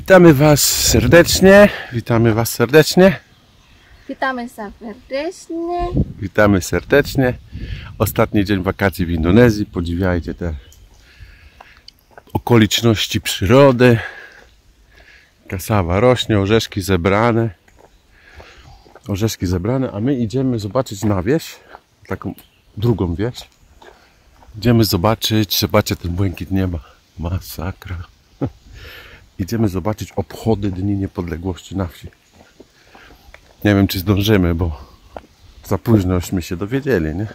Witamy Was serdecznie. Witamy Was serdecznie. Witamy serdecznie. Witamy serdecznie. Ostatni dzień wakacji w Indonezji. Podziwiajcie te okoliczności przyrody. Kasawa rośnie, orzeszki zebrane. Orzeszki zebrane, a my idziemy zobaczyć na wieś. Taką drugą wieś. Idziemy zobaczyć, zobaczcie ten błękit nieba. Masakra. Idziemy zobaczyć obchody Dni Niepodległości na wsi. Nie wiem, czy zdążymy, bo za późnośmy się dowiedzieli, nie?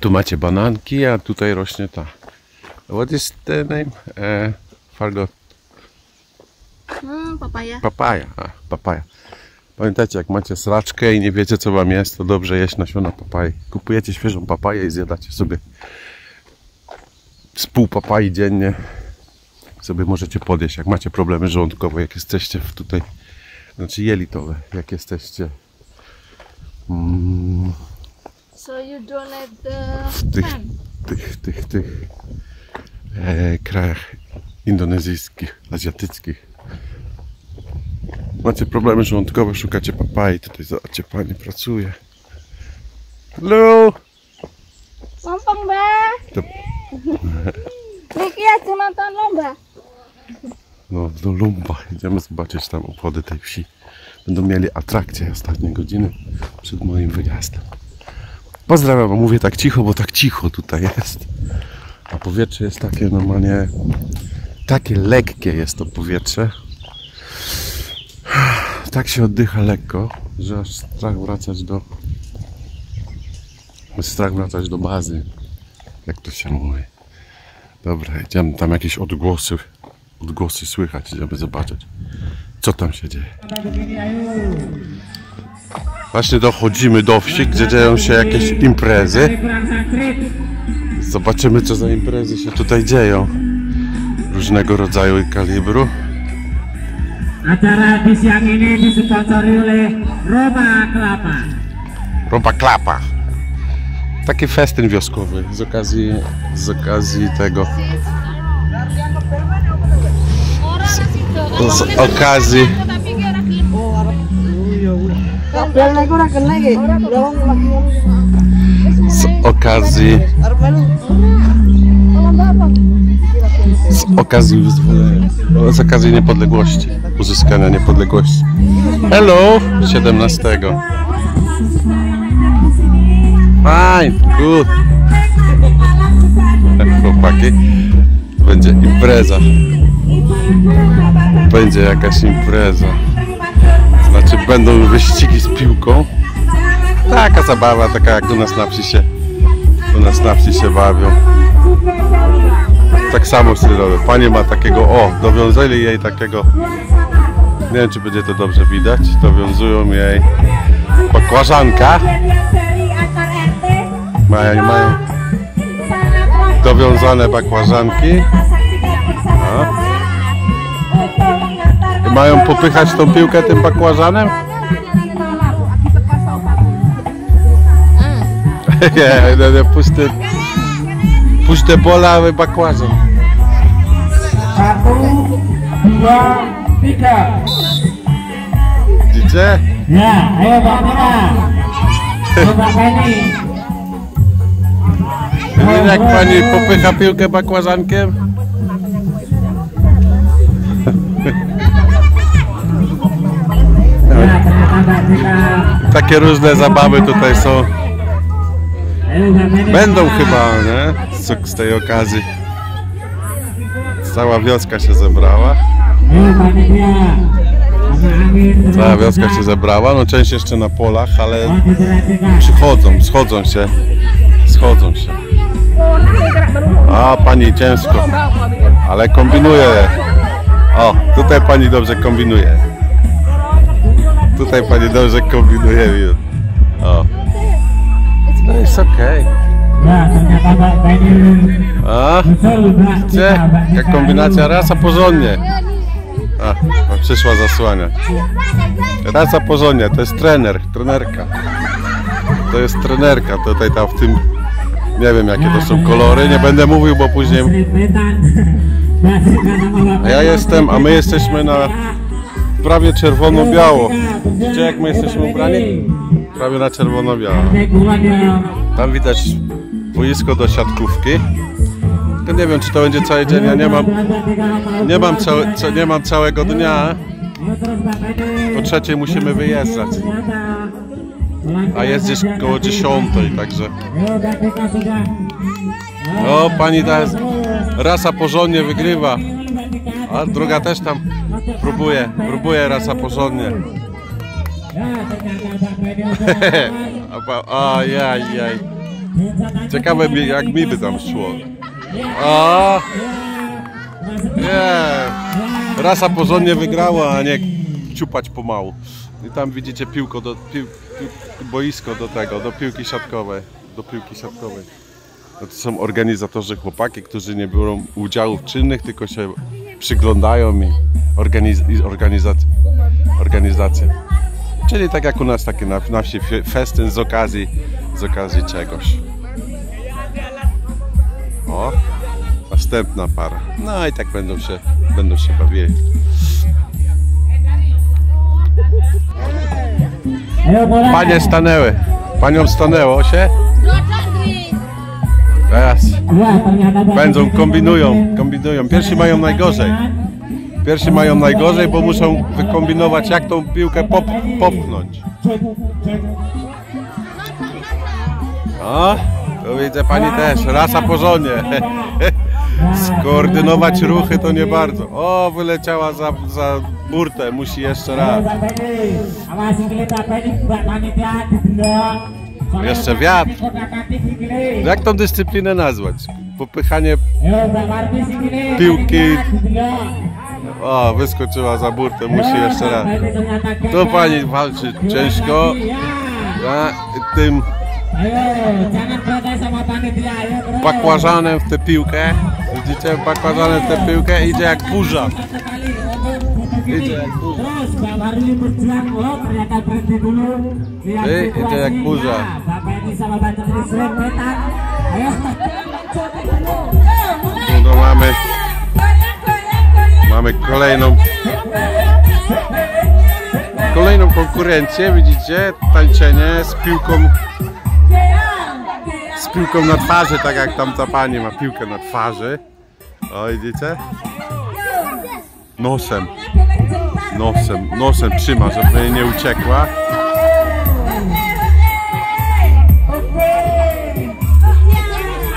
Tu macie bananki, a tutaj rośnie ta. What is the name? Forgot. Papaja. Papaja. Papaja. Pamiętajcie, jak macie sraczkę i nie wiecie, co wam jest, to dobrze jeść nasiona papai. Kupujecie świeżą papaję i zjadacie sobie z pół papai dziennie. Sobie możecie podjeść, jak macie problemy żołądkowe, jak jesteście tutaj, znaczy jelitowe, jak jesteście So you don't have the w tych krajach indonezyjskich, azjatyckich. Macie problemy żołądkowe, szukacie papai, tutaj zobaczcie, pani pracuje. Hello! Sompong ba? To... Nikia cuma nonton lomba. No, do Lumba. Idziemy zobaczyć tam obchody tej wsi. Będą mieli atrakcje ostatnie godziny przed moim wyjazdem. Pozdrawiam, bo mówię tak cicho, bo tak cicho tutaj jest. A powietrze jest takie normalnie, takie lekkie jest to powietrze. Tak się oddycha lekko, że aż strach wracać do bazy. Jak to się mówi. Dobra, idziemy, tam jakieś odgłosy słychać, idziemy zobaczyć, co tam się dzieje. Właśnie dochodzimy do wsi, gdzie dzieją się jakieś imprezy. Zobaczymy, co za imprezy się tutaj dzieją. Różnego rodzaju i kalibru. Acara di siang ini disponsori oleh Roma Kelapa. Roma Kelapa. Taki festyn wioskowy z okazji tego. Z okazji z okazji niepodległości, uzyskania niepodległości. Hello, 17. Fine, good. Chłopaki, będzie impreza. Będzie jakaś impreza. Znaczy będą wyścigi z piłką. Taka zabawa, taka jak u nas na wsi się bawią. Tak samo w stylowe. Pani ma takiego, dowiązali jej takiego, nie wiem, czy będzie to dobrze widać, dowiązują jej bakłażanka. Mają dowiązane bakłażanki. I mają popychać tą piłkę tym bakłażanem? Nie, puść te bola bakłażan. 1, 2, 3. Widzicie? Ya, ayo Pak Mira. Coba Pani. Widzicie, jak pani popycha piłkę bakłażankiem? Takie różne zabawy tutaj są. Będą chyba, nie? Z tej okazji. Cała wioska się zebrała. Cała wioska się zebrała. No część jeszcze na polach, ale schodzą się. A pani ciężko, ale kombinuje. O, tutaj pani dobrze kombinuje. O. No jest okej. A? Widzicie? Jak kombinacja, rasa porządnie. Przyszła zasłaniać. Rasa porządnie, to jest trenerka. To jest trenerka, tutaj tam w tym Nie wiem jakie to są kolory, nie będę mówił, bo później A my jesteśmy na prawie czerwono-biało. Widzicie, jak my jesteśmy ubrani? Prawie na czerwono-biało. Tam widać boisko do siatkówki. Ja nie wiem, czy to będzie cały dzień. Ja nie mam całego dnia. Po 3:00 musimy wyjeżdżać. A jest gdzieś koło 10:00, także... O, pani ta rasa porządnie wygrywa. A druga też tam próbuje rasa porządnie. Ajajaj. Ciekawe jak mi by tam szło. O! Nie. Rasa porządnie wygrała, a nie ciupać pomału. I tam widzicie boisko do piłki siatkowej. No to są organizatorzy chłopaki, którzy nie biorą udziału w czynnych, tylko się przyglądają i organizację. Czyli tak jak u nas taki na wsi festyn z okazji czegoś. O, następna para. No i tak będą się bawili. Panie stanęły. Paniom stanęło się? Teraz będą, kombinują. Pierwsi mają najgorzej, bo muszą wykombinować, jak tą piłkę popchnąć. O, tu widzę pani też, rasa porządnie. Skoordynować ruchy to nie bardzo. O, wyleciała za burtę, musi jeszcze raz. Jeszcze wiatr. Jak tą dyscyplinę nazwać? Popychanie piłki. O, wyskoczyła za burtę, musi jeszcze raz. Tu pani walczy ciężko. Tym bakłażanem w tę piłkę. Widzicie, bakłażanem w tę piłkę idzie jak burza. Idzie jak burza. No mamy kolejną konkurencję, widzicie? Tańczenie z piłką na twarzy, tak jak tamta pani ma piłkę na twarzy. O, widzicie? Nosem trzyma, żeby nie uciekła.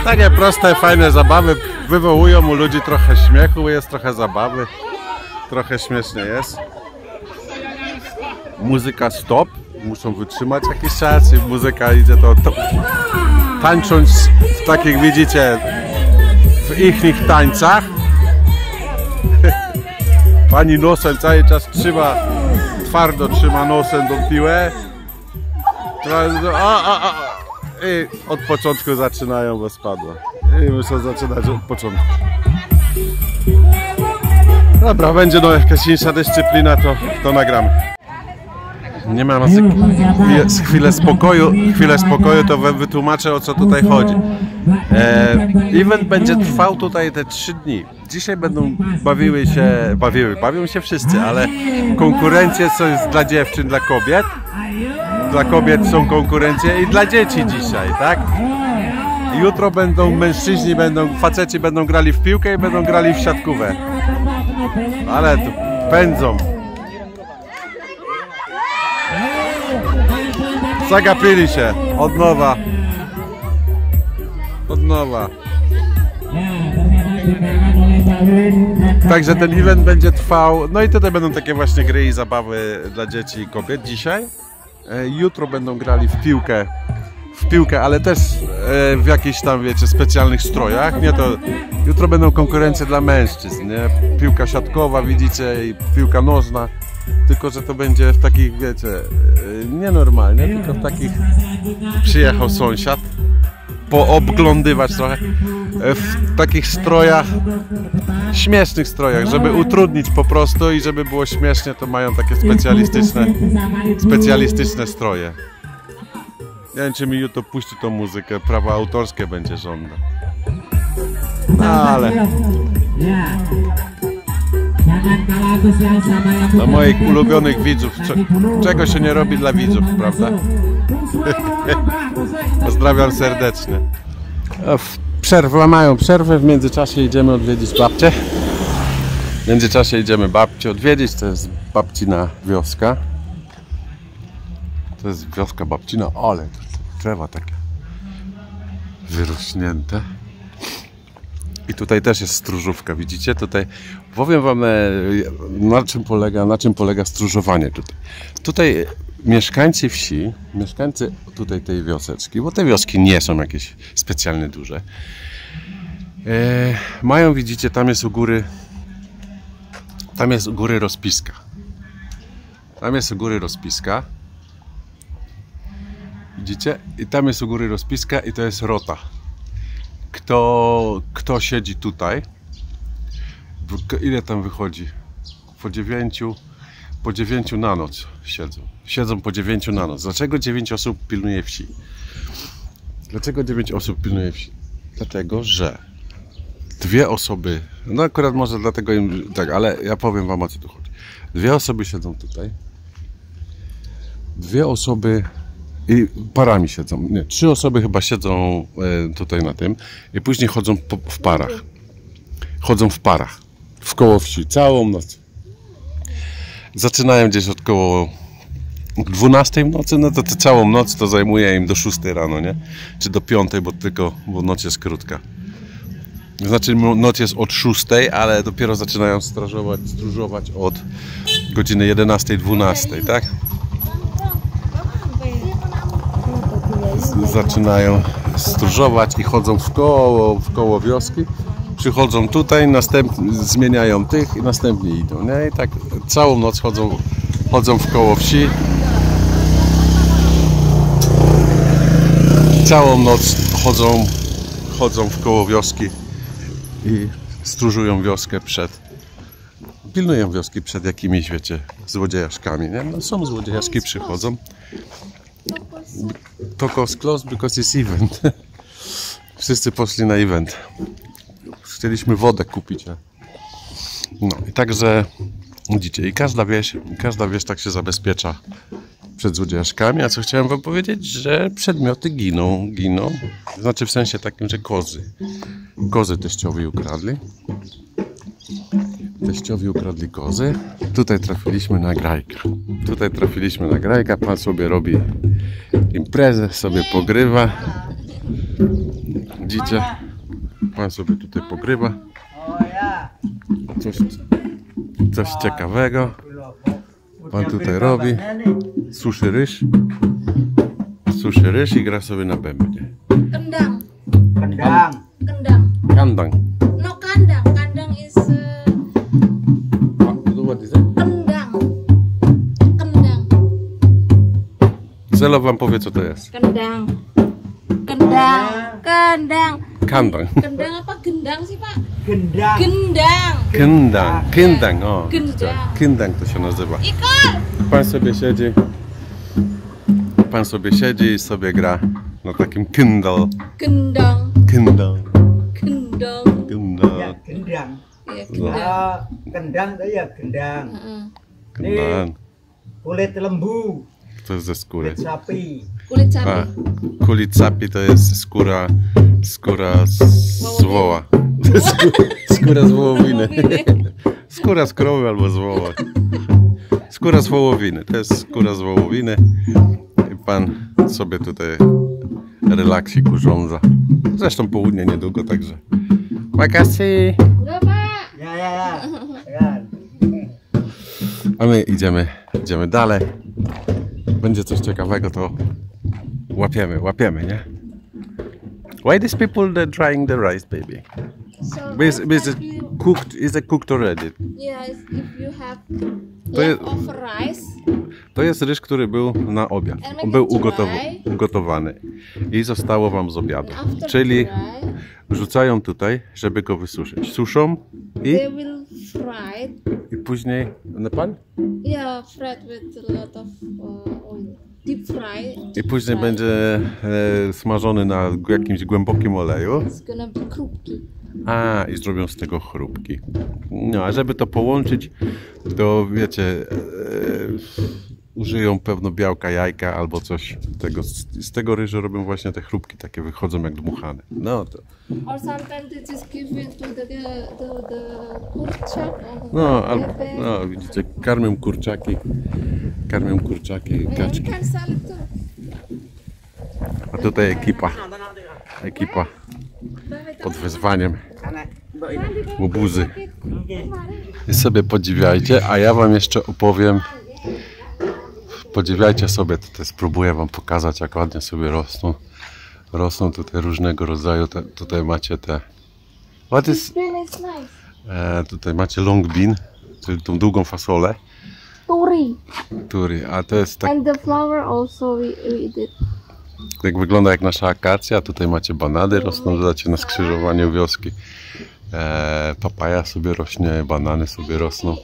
Takie proste, fajne zabawy wywołują u ludzi trochę śmiechu, jest trochę zabawy, trochę śmiesznie jest. Muzyka stop, muszą wytrzymać jakiś czas i muzyka idzie to tańcząc w takich, widzicie, w ich tańcach. Pani nosem cały czas trzyma, twardo trzyma nosem tą piłę. I od początku zaczynają, bo spadła. I muszą zaczynać od początku. Dobra, będzie no jakaś inna dyscyplina, to nagramy. Nie ma chwilę spokoju, to wytłumaczę, o co tutaj chodzi. Event będzie trwał tutaj te 3 dni. Dzisiaj będą bawią się wszyscy, ale konkurencje są dla dziewczyn, dla kobiet. Dla kobiet są konkurencje i dla dzieci dzisiaj, tak? Jutro faceci będą grali w piłkę i będą grali w siatkówkę. Ale tu pędzą. Zagapili się. Od nowa. Także ten event będzie trwał. No i tutaj będą takie właśnie gry i zabawy dla dzieci i kobiet dzisiaj. Jutro będą grali w piłkę, ale też w jakichś tam, wiecie, specjalnych strojach. Nie, to jutro będą konkurencje dla mężczyzn, nie? Piłka siatkowa, widzicie, i piłka nożna. Tylko że to będzie w takich, wiecie, nienormalnie, tylko w takich przyjechał sąsiad poobglądywać trochę w takich strojach, śmiesznych strojach, żeby utrudnić po prostu i żeby było śmiesznie, to mają takie specjalistyczne stroje. Nie wiem, czy mi YouTube puści tą muzykę, prawa autorskie będzie żąda. No ale Ya. Jangan kalah Gus yang sama yang Dla moich ulubionych widzów. Czego się nie robi dla widzów, prawda? Pozdrawiam serdecznie. Mają przerwę, w międzyczasie idziemy odwiedzić babcię. W międzyczasie idziemy babcię odwiedzić, to jest babcina wioska. To jest wioska babcina, ale drzewa takie wyrośnięte. I tutaj też jest stróżówka, widzicie? Tutaj powiem wam, na czym polega stróżowanie tutaj. Tutaj mieszkańcy wsi, mieszkańcy tutaj tej wioseczki, bo te wioski nie są jakieś specjalnie duże, mają, widzicie, tam jest u góry rozpiska. Tam jest u góry rozpiska. Widzicie? I tam jest u góry rozpiska i to jest rota. Kto siedzi tutaj? Ile tam wychodzi? Po 9 na noc siedzą. Siedzą po 9 na noc. Dlaczego 9 osób pilnuje wsi? Dlaczego 9 osób pilnuje wsi? Dlatego, że 2 osoby, no akurat może dlatego im, tak, ale ja powiem wam, o co tu chodzi. 2 osoby siedzą tutaj. 2 osoby i parami siedzą. Nie, 3 osoby chyba siedzą tutaj na tym i później chodzą w parach. Chodzą w parach. Wkoło wsi. Całą noc. Zaczynają gdzieś od koło 12 w nocy, no to całą noc to zajmuje im do 6 rano, nie? Czy do 5, bo noc jest krótka. Znaczy noc jest od 6, ale dopiero zaczynają stróżować od godziny 11-12, tak? Zaczynają stróżować i chodzą w koło wioski. Przychodzą tutaj, następnie zmieniają tych i następnie idą, nie? I tak całą noc chodzą w koło wsi. Całą noc chodzą w koło wioski i stróżują wioskę pilnują wioski przed jakimiś, wiecie, złodziejaszkami, nie? No są złodziejaszki, przychodzą. Toko's closed because it's event. Wszyscy poszli na event. Chcieliśmy wodę kupić. No i także widzicie, i każda wieś tak się zabezpiecza przed złodziejaszkami. A co chciałem wam powiedzieć, że przedmioty giną. Znaczy w sensie takim, że kozy teściowi ukradli. Teściowi ukradli kozy. Tutaj trafiliśmy na grajka. Pan sobie robi imprezę, sobie pogrywa. Widzicie? Pan sobie tutaj pogrywa. Coś ciekawego. Pan tutaj robi. Suszy ryż i gra sobie na bębnie. Kendang. Kandang. No kandang. Kandang is What is it? Kendang. Zelo wam powie, co to jest. Kendang. Kendang. Kandang. Kendang apa gendang sih, Pak? Gendang. Kendang, o. Kendang. Kendang to się nazywa. Ikon. Pan sobie siedzi i sobie gra na takim Kindle. Kendang. Kendang. Ya, gendang. Ya, kendang. Kendang itu ya gendang. Kendang. Kulit lembu, To jest ze skóry. kulit sapi. Kulit sapi. A, kulit sapi to jest skóra z woła. Skóra z wołowiny. Skóra z krowy albo z woła. Skóra z wołowiny. To jest skóra z wołowiny. I pan sobie tutaj relaksik urządza. Zresztą południe niedługo, także. Makasih. Enggak, Pak. Ya. A my idziemy dalej. Będzie coś ciekawego, to łapiemy, nie? Why these people they're drying the rice, baby? So Is it cooked already? yes, if you have To jest- leftover rice, To jest ryż, który był na obiad. And make On był it dry. ugotowany i zostało wam z obiadu. after Czyli dry, wrzucają tutaj, żeby go wysuszyć. Suszą they will fry. i później... Pan? Yeah, fried with a lot of oil. Deep fry. I później będzie smażony na jakimś głębokim oleju. It's gonna be crunchy. I zrobią z tego chrupki. No, a żeby to połączyć, to wiecie, użyją pewno białka, jajka albo coś tego. Z tego ryżu robią właśnie te chrupki, takie wychodzą jak dmuchane. No to. Or sometimes they just give it to the kurczak. No, albo, no widzicie, karmią kurczaki, kaczki. You can sell it too. A tutaj ekipa pod wezwaniem łobuzy. I sobie podziwiajcie, a ja wam jeszcze opowiem. Podziwiajcie sobie, tutaj spróbuję wam pokazać, jak ładnie sobie rosną. Rosną tutaj różnego rodzaju, tutaj macie te... Tutaj macie long bean, czyli tą długą fasolę. Turi, a to jest tak... And the flower also we did. Tak wygląda jak nasza akacja. Tutaj macie banany, rosną, dodacie na skrzyżowaniu wioski. Papaja sobie rośnie, banany sobie rosną.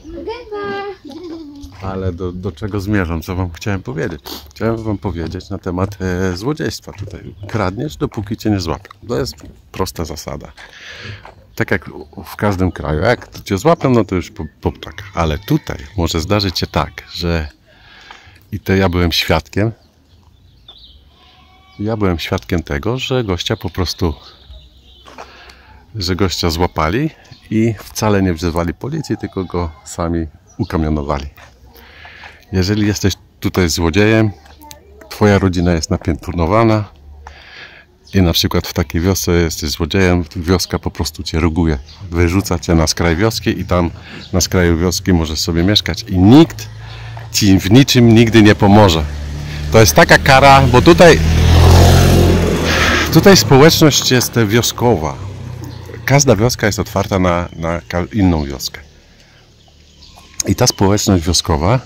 Ale do czego zmierzam? Co wam chciałem powiedzieć? Chciałem wam powiedzieć na temat złodziejstwa tutaj. Kradniesz, dopóki cię nie złapią. To jest prosta zasada. Tak jak w każdym kraju. Jak cię złapią, no to już po ptakach. Ale tutaj może zdarzyć się tak, że i to ja byłem świadkiem. Ja byłem świadkiem tego, że gościa po prostu, że gościa złapali i wcale nie wzywali policji, tylko go sami ukamionowali. Jeżeli jesteś tutaj złodziejem, twoja rodzina jest napiętnowana i na przykład w takiej wiosce jesteś złodziejem, wioska po prostu cię ruguje. Wyrzuca cię na skraj wioski i tam na skraju wioski możesz sobie mieszkać i nikt ci w niczym nigdy nie pomoże. To jest taka kara, bo tutaj społeczność jest wioskowa. Każda wioska jest otwarta na inną wioskę. I ta społeczność wioskowa,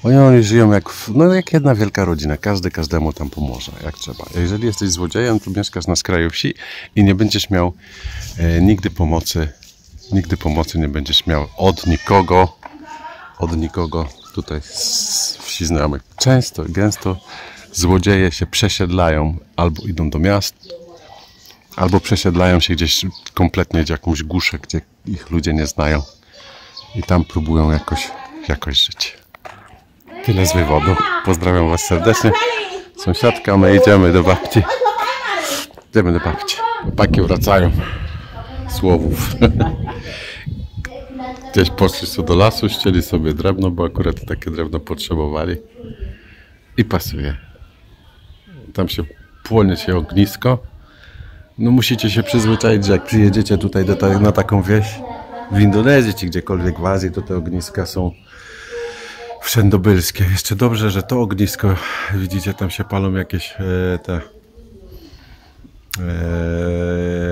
oni żyją jak jedna wielka rodzina. Każdy każdemu tam pomoże, jak trzeba. Jeżeli jesteś złodziejem, to mieszkasz na skraju wsi i nie będziesz miał nigdy pomocy nie będziesz miał od nikogo tutaj z wsi znajomych. Gęsto złodzieje się przesiedlają, albo idą do miast, albo przesiedlają się gdzieś kompletnie w jakąś głuszę, gdzie ich ludzie nie znają i tam próbują jakoś żyć. Tyle z wywodu. Pozdrawiam was serdecznie. Sąsiadka, my idziemy do babci. Chłopaki wracają z łowów. Gdzieś poszli sobie do lasu, ścieli sobie drewno, bo akurat takie drewno potrzebowali. I pasuje. Tam płonie się ognisko. No musicie się przyzwyczaić, że jak przyjedziecie tutaj na taką wieś w Indonezji czy gdziekolwiek w Azji, to te ogniska są wszędobylskie. Jeszcze dobrze, że to ognisko, widzicie, tam się palą jakieś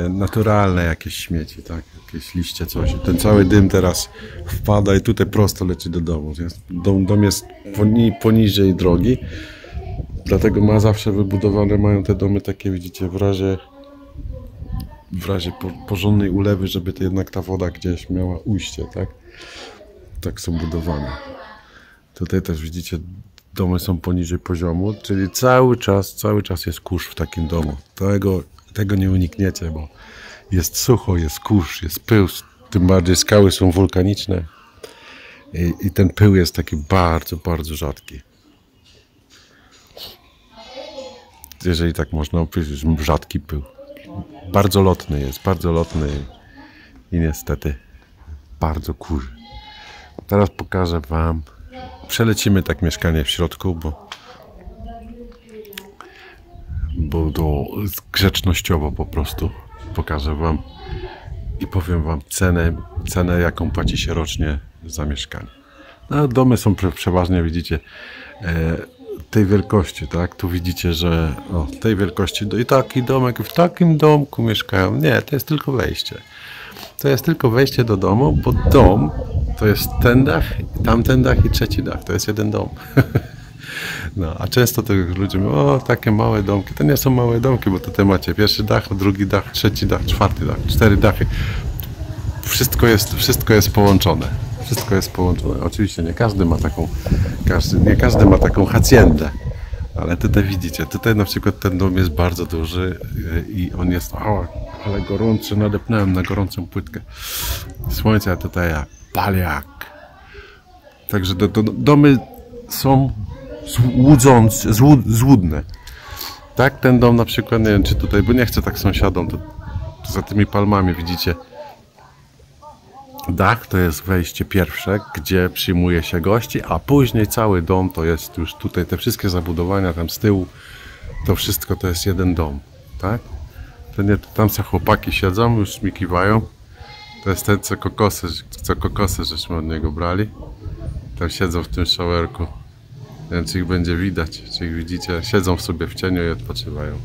naturalne jakieś śmieci, tak? Jakieś liście, coś. Ten cały dym teraz wpada i tutaj prosto leci do domu. Dom jest poniżej drogi, dlatego zawsze wybudowane mają te domy takie, widzicie, w razie porządnej ulewy, żeby jednak ta woda gdzieś miała ujście, tak? Tak są budowane. Tutaj też widzicie, domy są poniżej poziomu, czyli cały czas jest kurz w takim domu. Tego nie unikniecie, bo jest sucho, jest kurz, jest pył, tym bardziej skały są wulkaniczne i ten pył jest taki bardzo, bardzo rzadki. Jeżeli tak można opisać, rzadki pył. Bardzo lotny i niestety bardzo kurzy. Teraz pokażę wam, przelecimy tak mieszkanie w środku, bo grzecznościowo po prostu pokażę wam i powiem wam cenę jaką płaci się rocznie za mieszkanie. No, domy są przeważnie, widzicie, tej wielkości, tak? Tu widzicie, że tej wielkości i taki domek, w takim domku mieszkają. Nie, to jest tylko wejście. To jest tylko wejście do domu, bo dom to jest ten dach, tamten dach i trzeci dach. To jest jeden dom. No, a często to ludzie mówią, takie małe domki. To nie są małe domki, bo tutaj macie pierwszy dach, drugi dach, trzeci dach, czwarty dach, 4 dachy. Wszystko jest połączone. Wszystko jest połączone. Oczywiście nie każdy ma taką haciendę. Ale tutaj widzicie, tutaj na przykład ten dom jest bardzo duży i on jest Ale gorąco, nadepnąłem na gorącą płytkę. Słońce, a tutaj ja paliak. Także domy są złudne. Tak, ten dom na przykład, nie wiem czy tutaj, bo nie chcę tak sąsiadom, to za tymi palmami widzicie. Dach to jest wejście pierwsze, gdzie przyjmuje się gości, a później cały dom to jest już tutaj, te wszystkie zabudowania tam z tyłu, to wszystko to jest jeden dom, tak? To nie, tam se chłopaki siedzą, już mi kiwają. To jest ten, co kokosy żeśmy od niego brali. Tam siedzą w tym showerku. Nie wiem, czy ich będzie widać, czy ich widzicie. Siedzą sobie w cieniu i odpoczywają.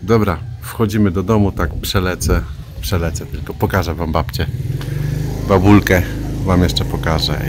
Dobra, wchodzimy do domu, tak przelecę, tylko pokażę wam babcię. Babulkę wam jeszcze pokażę.